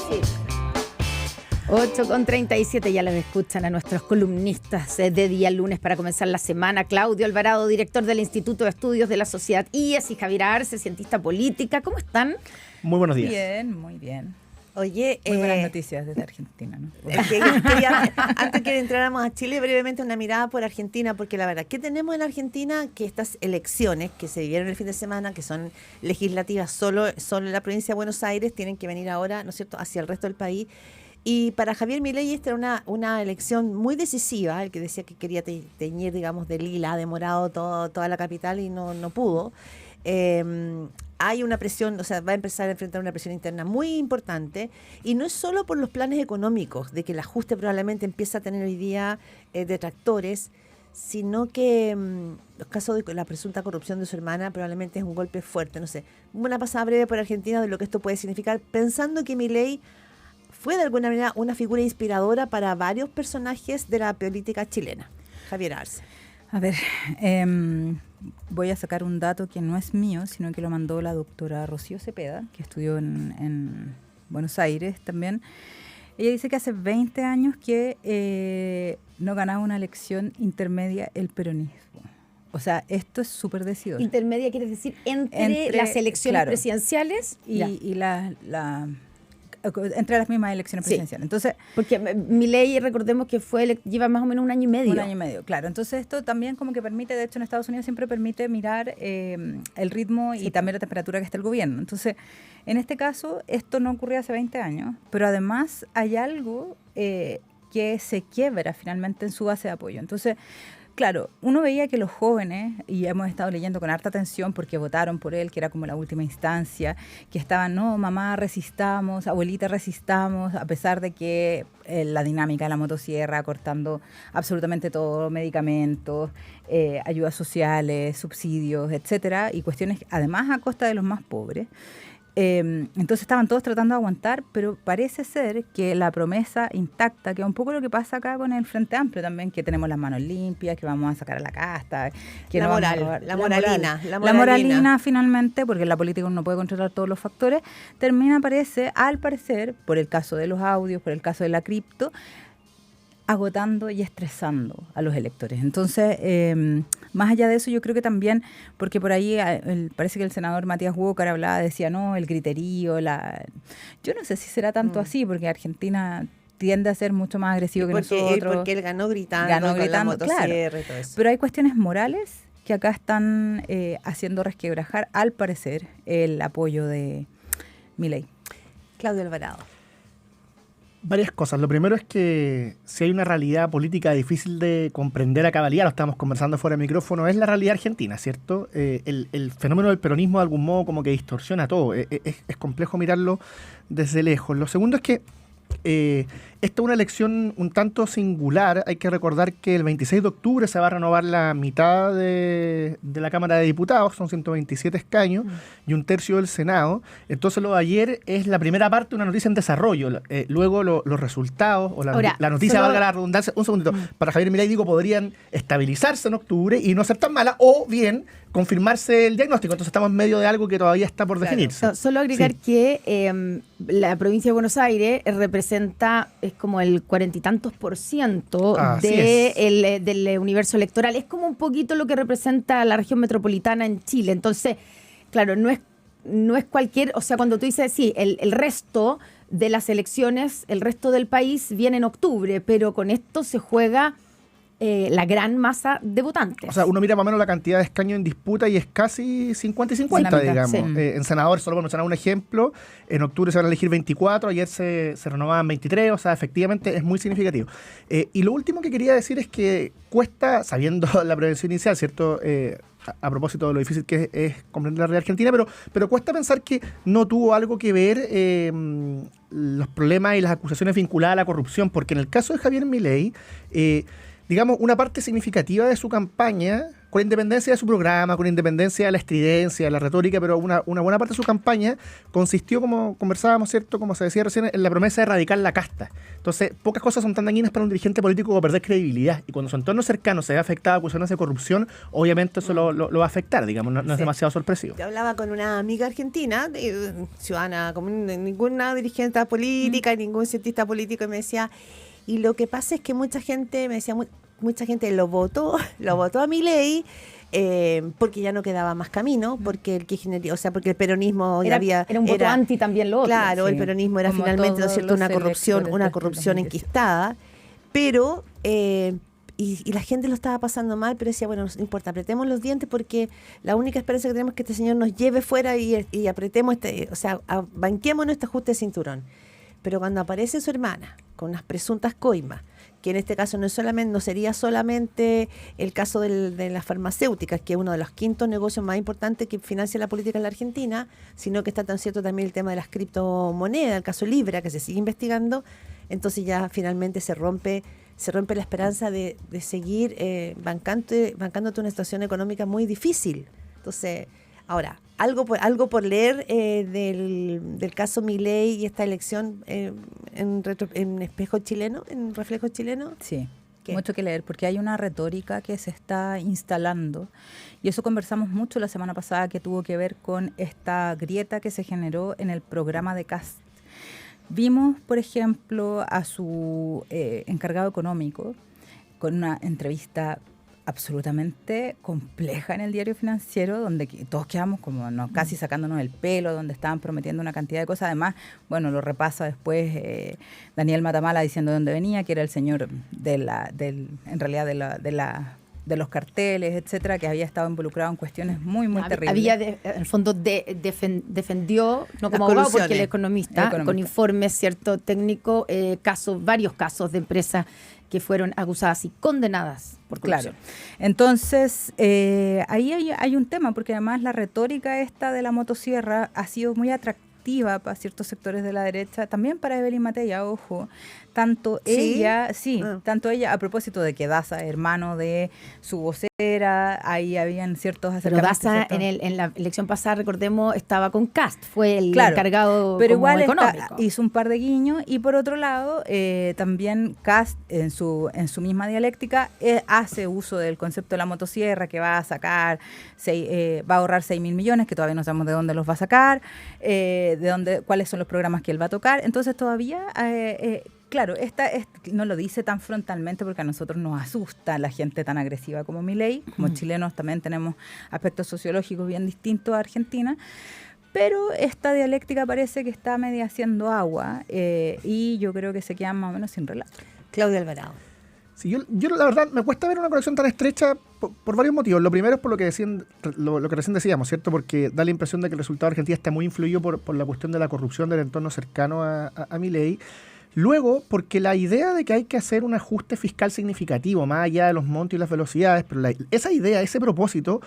Sí. 8:37, ya les escuchan a nuestros columnistas de día lunes para comenzar la semana. Claudio Alvarado, director del Instituto de Estudios de la Sociedad IES, y Javier Arce, cientista política. ¿Cómo están? Muy buenos días. Bien, muy bien. Oye, muy buenas noticias desde Argentina, ¿no? Antes que entráramos a Chile, brevemente una mirada por Argentina, porque la verdad, ¿qué tenemos en Argentina? Que estas elecciones que se vivieron el fin de semana, que son legislativas solo en la provincia de Buenos Aires, tienen que venir ahora, ¿no es cierto?, hacia el resto del país. Y para Javier Milei esta era una elección muy decisiva, el que decía que quería teñir, digamos, de lila, de morado toda la capital y no pudo. Hay una presión, o sea, va a empezar a enfrentar una presión interna muy importante, y no es solo por los planes económicos, de que el ajuste probablemente empieza a tener hoy día detractores, sino que los casos de la presunta corrupción de su hermana probablemente es un golpe fuerte. No sé, una pasada breve por Argentina de lo que esto puede significar, pensando que Milei fue de alguna manera una figura inspiradora para varios personajes de la política chilena. Javier Arce. A ver, voy a sacar un dato que no es mío, sino que lo mandó la doctora Rocío Cepeda, que estudió en Buenos Aires también. Ella dice que hace 20 años que no ganaba una elección intermedia el peronismo. O sea, esto es súper decidido. Intermedia quiere decir entre las elecciones, claro, presidenciales y entre las mismas elecciones presidenciales. Entonces, porque Milei, recordemos que lleva más o menos un año y medio. Un año y medio, claro. Entonces esto también como que permite, de hecho en Estados Unidos siempre permite mirar el ritmo y también la temperatura que está el gobierno. Entonces, en este caso, esto no ocurrió hace 20 años, pero además hay algo que se quiebra finalmente en su base de apoyo. Entonces, claro, uno veía que los jóvenes, y hemos estado leyendo con harta atención porque votaron por él, que era como la última instancia, que estaban, no, mamá, resistamos, abuelita, resistamos, a pesar de que la dinámica de la motosierra, cortando absolutamente todo, medicamentos, ayudas sociales, subsidios, etcétera, y cuestiones además a costa de los más pobres. Entonces estaban todos tratando de aguantar, pero parece ser que la promesa intacta, que es un poco lo que pasa acá con el Frente Amplio también, que tenemos las manos limpias, que vamos a sacar a la casta, que la moralina finalmente, porque en la política uno no puede controlar todos los factores, termina, al parecer, por el caso de los audios, por el caso de la cripto, agotando y estresando a los electores. Entonces, más allá de eso, yo creo que también, porque por ahí parece que el senador Matías Walker decía, no, el griterío, yo no sé si será tanto así, porque Argentina tiende a ser mucho más agresivo que nosotros. Porque él ganó gritando con la motosierra, claro, y todo eso. Pero hay cuestiones morales que acá están haciendo resquebrajar, al parecer, el apoyo de Milei. Claudio Alvarado. Varias cosas. Lo primero es que si hay una realidad política difícil de comprender a cabalidad, lo estamos conversando fuera de micrófono, es la realidad argentina, ¿cierto? El fenómeno del peronismo de algún modo como que distorsiona todo. Es complejo mirarlo desde lejos. Lo segundo es que esta es una elección un tanto singular. Hay que recordar que el 26 de octubre se va a renovar la mitad de la Cámara de Diputados, son 127 escaños y un tercio del Senado. Entonces lo de ayer es la primera parte de una noticia en desarrollo. Luego los resultados o la noticia, valga la redundancia, un segundito, para Javier Milei digo, podrían estabilizarse en octubre y no ser tan malas, o bien confirmarse el diagnóstico. Entonces estamos en medio de algo que todavía está por definirse. Solo agregar que la provincia de Buenos Aires representa, es como el 40 y tantos % del universo electoral. Es como un poquito lo que representa la región metropolitana en Chile. Entonces, claro, no es cualquier, o sea, cuando tú dices, sí, el resto de las elecciones, el resto del país viene en octubre, pero con esto se juega la gran masa de votantes. O sea, uno mira más o menos la cantidad de escaños en disputa y es casi 50 y 50, digamos. Sí. En senadores, solo por mencionar un ejemplo, en octubre se van a elegir 24, ayer se renovaban 23, o sea, efectivamente es muy significativo. Y lo último que quería decir es que cuesta, sabiendo la prevención inicial, ¿cierto?, a propósito de lo difícil que es comprender la realidad argentina, pero cuesta pensar que no tuvo algo que ver los problemas y las acusaciones vinculadas a la corrupción, porque en el caso de Javier Milei, digamos, una parte significativa de su campaña con independencia de su programa, con independencia de la estridencia, de la retórica, pero una buena parte de su campaña consistió, como conversábamos, ¿cierto?, como se decía recién, en la promesa de erradicar la casta. Entonces, pocas cosas son tan dañinas para un dirigente político como perder credibilidad. Y cuando su entorno cercano se ve afectado a acusaciones de corrupción, obviamente eso lo va a afectar, digamos, no es demasiado sorpresivo. Yo hablaba con una amiga argentina, ciudadana, como ninguna dirigente política, ningún cientista político, y me decía, y lo que pasa es que mucha gente, me decía, mucha gente lo votó a Milei, porque ya no quedaba más camino, porque el kirchnerismo, o sea, porque el peronismo era un voto anti también lo otro. Claro, sí. El peronismo era como finalmente, ¿no es cierto?, una corrupción enquistada, pero y la gente lo estaba pasando mal, pero decía, bueno, no importa, apretemos los dientes porque la única esperanza que tenemos es que este señor nos lleve fuera y apretemos banquémonos este ajuste de cinturón. Pero cuando aparece su hermana con unas presuntas coimas, que en este caso no sería solamente el caso de las farmacéuticas, que es uno de los quintos negocios más importantes que financia la política en la Argentina, sino que está tan cierto también el tema de las criptomonedas, el caso Libra, que se sigue investigando. Entonces ya finalmente se rompe la esperanza de seguir bancándote una situación económica muy difícil. Entonces, ahora, algo por leer del caso Milei y esta elección en espejo chileno, en reflejo chileno. Sí, mucho que leer, porque hay una retórica que se está instalando, y eso conversamos mucho la semana pasada, que tuvo que ver con esta grieta que se generó en el programa de Kast. Vimos, por ejemplo, a su encargado económico con una entrevista absolutamente compleja en el Diario Financiero, donde todos quedamos como casi sacándonos el pelo, donde estaban prometiendo una cantidad de cosas. Además, bueno, lo repasa después Daniel Matamala diciendo de dónde venía, que era el señor de los carteles, etcétera, que había estado involucrado en cuestiones muy, muy terribles. En el fondo defendió, no como abogado, porque el economista, con informes, cierto, técnico, varios casos de empresas que fueron acusadas y condenadas por corrupción. Claro. Entonces, ahí hay un tema, porque además la retórica esta de la motosierra ha sido muy atractiva para ciertos sectores de la derecha, también para Evelyn Matella, ojo. Tanto ella, a propósito de que Daza, hermano de su vocera, ahí habían ciertos acercamientos. Pero Daza en la elección pasada, recordemos, estaba con Kast, fue el encargado pero como igual económico. Hizo un par de guiños, y por otro lado, también Kast en su misma dialéctica hace uso del concepto de la motosierra, que va a sacar, va a ahorrar 6.000 millones, que todavía no sabemos de dónde los va a sacar, cuáles son los programas que él va a tocar. Entonces todavía... claro, no lo dice tan frontalmente porque a nosotros nos asusta la gente tan agresiva como Milei. Como chilenos también tenemos aspectos sociológicos bien distintos a Argentina. Pero esta dialéctica parece que está media haciendo agua, y yo creo que se quedan más o menos sin relato. Claudia Alvarado. Sí, yo la verdad me cuesta ver una conexión tan estrecha por varios motivos. Lo primero es por lo que recién decíamos, ¿cierto? Porque da la impresión de que el resultado de Argentina está muy influido por la cuestión de la corrupción del entorno cercano a Milei. Luego, porque la idea de que hay que hacer un ajuste fiscal significativo, más allá de los montos y las velocidades, pero esa idea, ese propósito,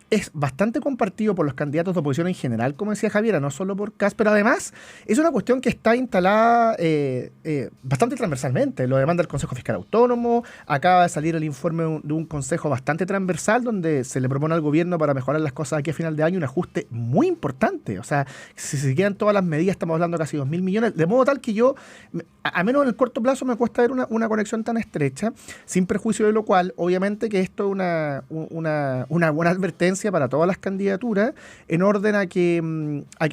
es bastante compartido por los candidatos de oposición en general, como decía Javiera, no solo por Kast, pero además es una cuestión que está instalada bastante transversalmente. Lo demanda el Consejo Fiscal Autónomo, acaba de salir el informe de un consejo bastante transversal donde se le propone al gobierno, para mejorar las cosas aquí a final de año, un ajuste muy importante. O sea, si se quedan todas las medidas, estamos hablando de casi 2.000 millones, de modo tal que yo, a menos en el corto plazo, me cuesta ver una conexión tan estrecha, sin perjuicio de lo cual, obviamente que esto es una buena advertencia para todas las candidaturas, en orden a que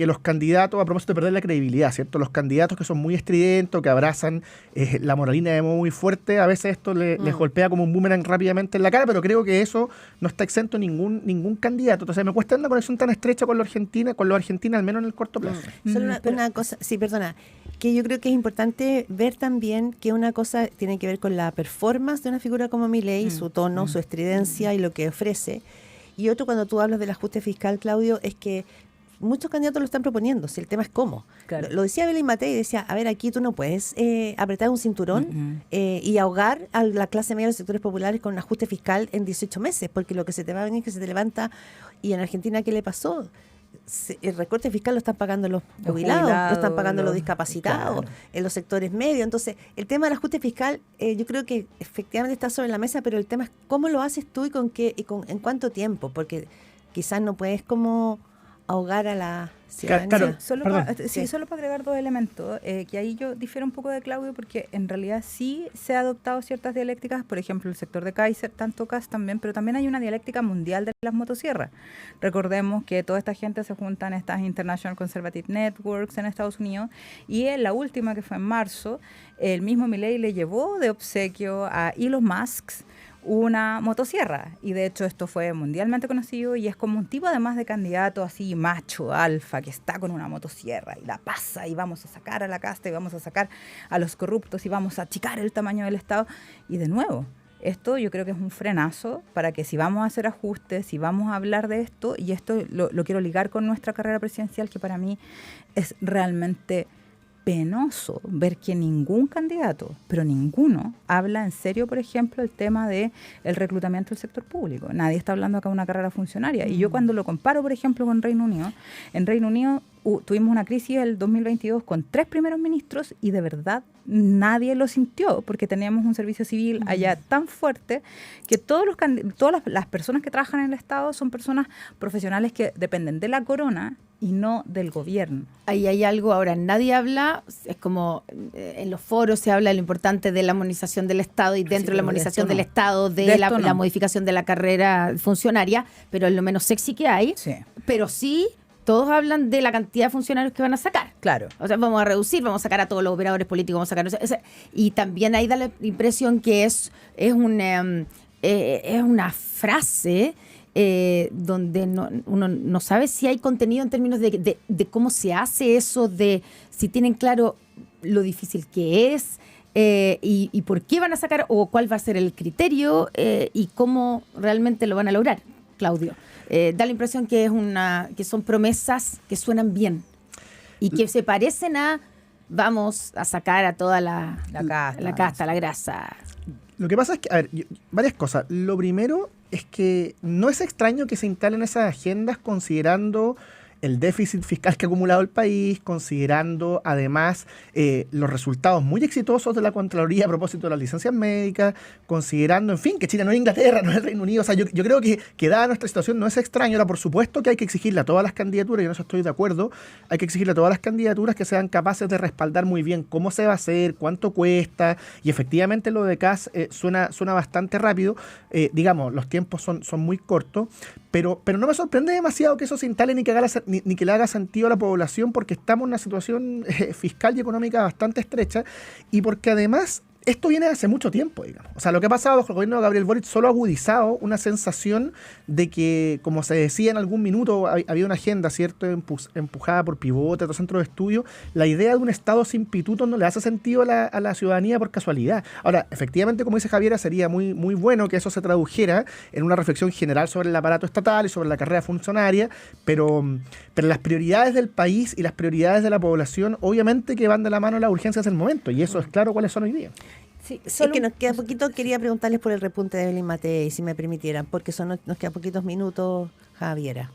los candidatos, a propósito de perder la credibilidad, ¿cierto? Los candidatos que son muy estridentes, que abrazan la moralina de modo muy fuerte, a veces esto les golpea como un boomerang rápidamente en la cara, pero creo que eso no está exento ningún candidato. Entonces me cuesta una conexión tan estrecha con los argentinos, al menos en el corto plazo. Solo una cosa, sí, perdona, que yo creo que es importante ver también que una cosa tiene que ver con la performance de una figura como Milei, su tono, su estridencia y lo que ofrece. Y otro, cuando tú hablas del ajuste fiscal, Claudio, es que muchos candidatos lo están proponiendo, si el tema es cómo. Claro. Lo decía Evelyn Matei, decía, a ver, aquí tú no puedes apretar un cinturón y ahogar a la clase media de los sectores populares con un ajuste fiscal en 18 meses, porque lo que se te va a venir es que se te levanta. Y en Argentina, ¿qué le pasó? el recorte fiscal lo están pagando los jubilados, lo están pagando los discapacitados, claro, en los sectores medios. Entonces, el tema del ajuste fiscal, yo creo que efectivamente está sobre la mesa, pero el tema es cómo lo haces tú y en cuánto tiempo, porque quizás no puedes como ahogar a la ciudadanía. Solo para agregar 2 elementos, que ahí yo difiero un poco de Claudio, porque en realidad sí se ha adoptado ciertas dialécticas, por ejemplo, el sector de Kaiser, tanto CAS también, pero también hay una dialéctica mundial de las motosierras. Recordemos que toda esta gente se junta en estas International Conservative Networks en Estados Unidos, y en la última, que fue en marzo, el mismo Milei le llevó de obsequio a Elon Musk una motosierra, y de hecho esto fue mundialmente conocido, y es como un tipo además de candidato así macho, alfa, que está con una motosierra y la pasa, y vamos a sacar a la casta y vamos a sacar a los corruptos y vamos a achicar el tamaño del Estado. Y de nuevo, esto yo creo que es un frenazo para que, si vamos a hacer ajustes, si vamos a hablar de esto, y esto lo quiero ligar con nuestra carrera presidencial, que para mí es realmente penoso ver que ningún candidato, pero ninguno, habla en serio, por ejemplo, el tema de el reclutamiento del sector público. Nadie está hablando acá de una carrera funcionaria. Y yo, cuando lo comparo, por ejemplo, con Reino Unido, en Reino Unido tuvimos una crisis el 2022 con 3 primeros ministros, y de verdad nadie lo sintió, porque teníamos un servicio civil allá tan fuerte que todas las personas que trabajan en el Estado son personas profesionales que dependen de la corona y no del gobierno. Ahí hay algo, ahora nadie habla, es como en los foros se habla de lo importante de la modernización del Estado, y dentro de la modernización del Estado, de la modificación de la carrera funcionaria, pero es lo menos sexy que hay, pero sí todos hablan de la cantidad de funcionarios que van a sacar. Claro. O sea, vamos a reducir, vamos a sacar a todos los operadores políticos, vamos a sacar... y también ahí da la impresión que es una frase donde uno no sabe si hay contenido en términos de cómo se hace eso, de si tienen claro lo difícil que es, y por qué van a sacar, o cuál va a ser el criterio, y cómo realmente lo van a lograr, Claudio. Da la impresión que que son promesas que suenan bien y que se parecen a vamos a sacar a toda la casta, la grasa. Lo que pasa es que, a ver, varias cosas. Lo primero es que no es extraño que se instalen esas agendas considerando el déficit fiscal que ha acumulado el país, considerando además los resultados muy exitosos de la Contraloría a propósito de las licencias médicas, considerando, en fin, que Chile no es Inglaterra, no es el Reino Unido. O sea, yo creo que dada nuestra situación no es extraño. Ahora, por supuesto que hay que exigirle a todas las candidaturas, y en eso estoy de acuerdo, hay que exigirle a todas las candidaturas que sean capaces de respaldar muy bien cómo se va a hacer, cuánto cuesta, y efectivamente lo de CAS suena bastante rápido. Digamos, los tiempos son muy cortos, pero no me sorprende demasiado que eso se instale ni que le haga sentido a la población, porque estamos en una situación fiscal y económica bastante estrecha, y porque además esto viene de hace mucho tiempo, digamos. O sea, lo que ha pasado bajo el gobierno de Gabriel Boric solo ha agudizado una sensación de que, como se decía en algún minuto, había una agenda, ¿cierto?, empujada por Pivote, otros centros de estudio. La idea de un Estado sin pitutos no le hace sentido a la ciudadanía por casualidad. Ahora, efectivamente, como dice Javiera, sería muy, muy bueno que eso se tradujera en una reflexión general sobre el aparato estatal y sobre la carrera funcionaria, pero las prioridades del país y las prioridades de la población, obviamente que van de la mano a las urgencias del momento, y eso es claro cuáles son hoy día. Sí, es que nos queda poquito. Quería preguntarles por el repunte de Evelyn Matei, si me permitieran, porque nos quedan poquitos minutos, Javiera.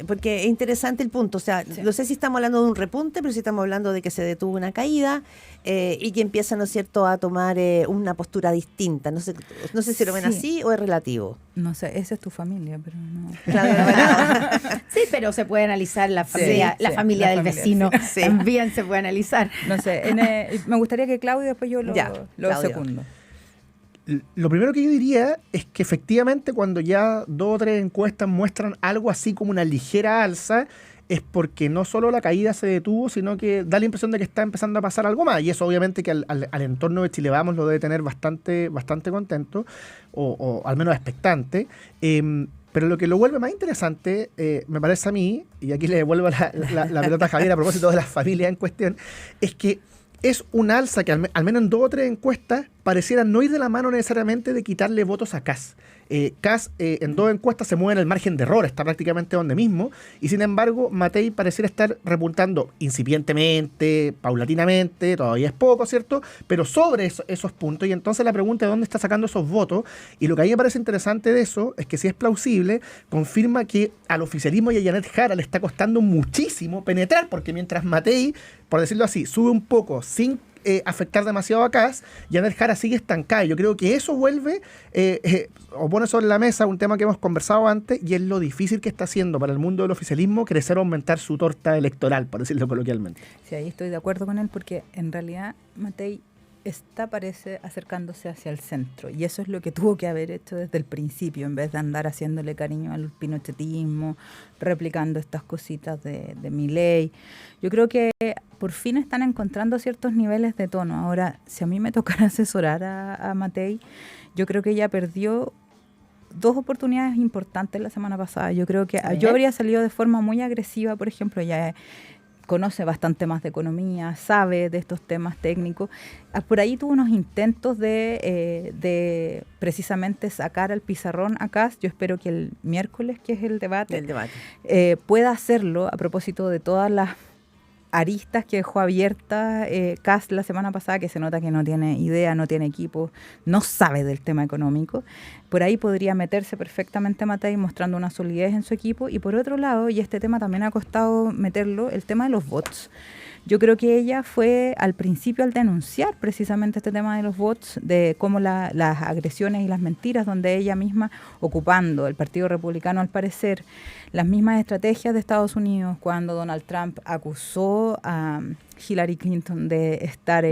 Porque es interesante el punto. O sea, no sé si estamos hablando de un repunte, pero sí estamos hablando de que se detuvo una caída y que empieza, ¿no es cierto?, a tomar una postura distinta. No sé si lo ven así o es relativo. No sé, esa es tu familia, pero no. Claro, sí, pero se puede analizar la familia del vecino. Sí. También se puede analizar. No sé, me gustaría que Claudio, después yo lo secundo. Lo primero que yo diría es que efectivamente cuando ya 2 o 3 encuestas muestran algo así como una ligera alza, es porque no solo la caída se detuvo, sino que da la impresión de que está empezando a pasar algo más. Y eso obviamente que al entorno de Chile Vamos lo debe tener bastante contento, o al menos expectante. Pero lo que lo vuelve más interesante, me parece a mí, y aquí le devuelvo la pelota a Javier a propósito de las familias en cuestión, es que es un alza que al menos en 2 o 3 encuestas pareciera no ir de la mano necesariamente de quitarle votos a CAS. Kast en 2 encuestas se mueve en el margen de error, está prácticamente donde mismo, y sin embargo Matei pareciera estar repuntando incipientemente, paulatinamente, todavía es poco, ¿cierto? Pero sobre esos puntos, y entonces la pregunta es dónde está sacando esos votos, y lo que a mí me parece interesante de eso es que si es plausible, confirma que al oficialismo y a Janet Jara le está costando muchísimo penetrar, porque mientras Matei, por decirlo así, sube un poco sin afectar demasiado a Kast, Janet Jara sigue estancada. Yo creo que eso vuelve o pone sobre la mesa un tema que hemos conversado antes, y es lo difícil que está haciendo para el mundo del oficialismo crecer o aumentar su torta electoral, por decirlo coloquialmente. Sí, ahí estoy de acuerdo con él, porque en realidad Matei parece acercándose hacia el centro, y eso es lo que tuvo que haber hecho desde el principio, en vez de andar haciéndole cariño al pinochetismo, replicando estas cositas de Milei. Yo creo que por fin están encontrando ciertos niveles de tono. Ahora, si a mí me tocara asesorar a Matei, yo creo que ella perdió 2 oportunidades importantes la semana pasada. Yo creo que yo habría salido de forma muy agresiva, por ejemplo. Ella conoce bastante más de economía, sabe de estos temas técnicos. Por ahí tuvo unos intentos de precisamente sacar al pizarrón a Kast. Yo espero que el miércoles, que es el debate. Pueda hacerlo, a propósito de todas las aristas que dejó abierta Kast la semana pasada, que se nota que no tiene idea, no tiene equipo, no sabe del tema económico. Por ahí podría meterse perfectamente Matei mostrando una solidez en su equipo. Y por otro lado, y este tema también ha costado meterlo, el tema de los bots. Yo creo que ella fue al principio al denunciar precisamente este tema de los bots, de cómo las agresiones y las mentiras, donde ella misma, ocupando el Partido Republicano al parecer, las mismas estrategias de Estados Unidos cuando Donald Trump acusó a Hillary Clinton de estar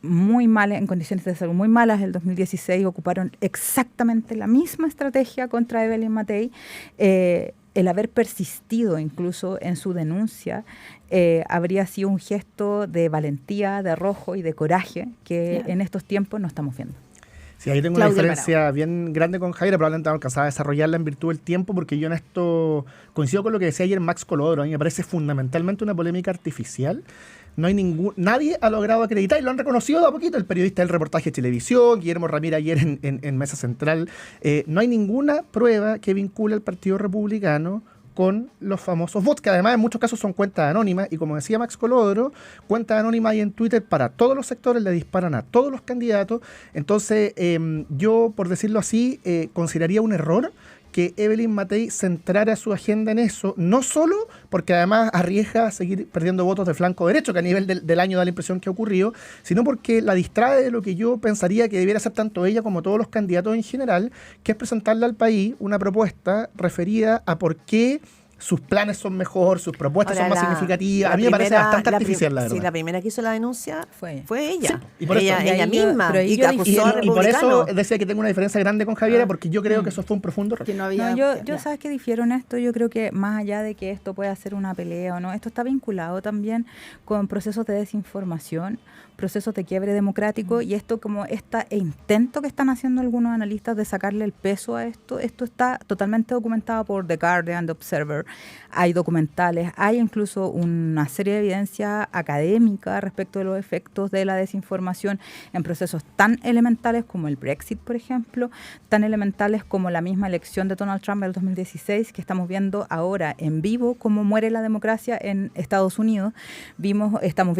muy mal, en condiciones de salud muy malas, en el 2016 ocuparon exactamente la misma estrategia contra Evelyn Matei. El haber persistido incluso en su denuncia habría sido un gesto de valentía, de arrojo y de coraje que en estos tiempos no estamos viendo. Sí, ahí tengo Claudia una diferencia bien grande con Jaira, probablemente no alcanzaba a desarrollarla en virtud del tiempo, porque yo en esto coincido con lo que decía ayer Max Colodro. A mí me parece fundamentalmente una polémica artificial. No hay nadie ha logrado acreditar, y lo han reconocido de a poquito, el periodista del reportaje de televisión, Guillermo Ramírez ayer en Mesa Central. No hay ninguna prueba que vincule al Partido Republicano con los famosos bots, que además en muchos casos son cuentas anónimas, y como decía Max Colodro, cuentas anónimas hay en Twitter para todos los sectores, le disparan a todos los candidatos. Entonces yo, por decirlo así, consideraría un error que Evelyn Matei centrara su agenda en eso, no solo porque además arriesga a seguir perdiendo votos de flanco derecho, que a nivel del año da la impresión que ha ocurrido, sino porque la distrae de lo que yo pensaría que debiera hacer tanto ella como todos los candidatos en general, que es presentarle al país una propuesta referida a por qué sus planes son mejor, sus propuestas son más significativas. A mí me parece bastante artificial, la verdad. Sí, la primera que hizo la denuncia fue ella. Sí, y por ella misma. Y acusó a y por eso decía que tengo una diferencia grande con Javiera, porque yo creo que eso fue un profundo error. Yo sabes que difiero en esto. Yo creo que más allá de que esto pueda ser una pelea o no, esto está vinculado también con procesos de desinformación, procesos de quiebre democrático, y esto como este intento que están haciendo algunos analistas de sacarle el peso a esto está totalmente documentado por The Guardian, The Observer. Hay documentales, hay incluso una serie de evidencia académica respecto de los efectos de la desinformación en procesos tan elementales como el Brexit, por ejemplo, tan elementales como la misma elección de Donald Trump del 2016, que estamos viendo ahora en vivo cómo muere la democracia en Estados Unidos. Estamos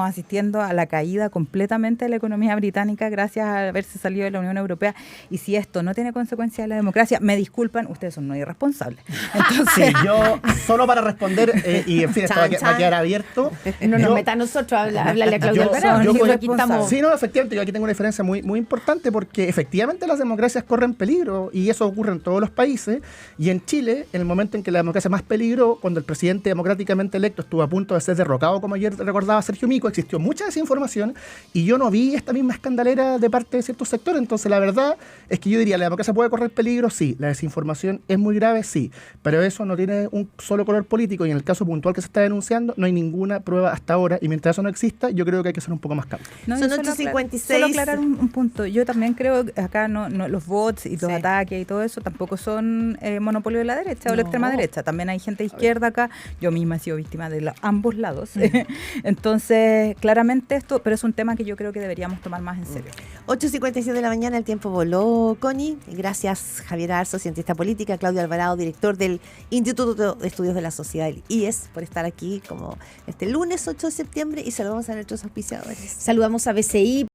asistiendo a la caída completamente de la economía británica gracias a haberse salido de la Unión Europea. Y si esto no tiene consecuencias en la democracia, me disculpan, ustedes son muy irresponsables. Entonces, sí, yo solo para responder, y en fin, esto va a quedar abierto. No nos meta a nosotros, háblale a Claudia Alvarado. Sí, no, efectivamente, yo aquí tengo una diferencia muy, muy importante, porque efectivamente las democracias corren peligro, y eso ocurre en todos los países, y en Chile, en el momento en que la democracia más peligró, cuando el presidente democráticamente electo estuvo a punto de ser derrocado, como ayer recordaba Sergio Mico, existió mucha desinformación, y yo no vi esta misma escandalera de parte de ciertos sectores. Entonces la verdad es que yo diría, ¿la democracia puede correr peligro? Sí. ¿La desinformación es muy grave? Sí. Pero eso no tiene un solo color político y en el caso puntual que se está denunciando no hay ninguna prueba hasta ahora y mientras eso no exista yo creo que hay que ser un poco más cautos. No, son 8:56. Solo aclarar un punto. Yo también creo que acá no los bots y los ataques y todo eso tampoco son monopolio de la derecha o la extrema derecha. También hay gente de izquierda acá. Yo misma he sido víctima de ambos lados. Entonces, claramente esto, pero es un tema que yo creo que deberíamos tomar más en serio. 8:57 de la mañana, el tiempo voló, Connie. Gracias, Javier Arzo, cientista política, Claudio Alvarado, director del Instituto de Estudios de la Sociedad, el IES, por estar aquí como este lunes 8 de septiembre y saludamos a nuestros auspiciadores. Saludamos a BCI.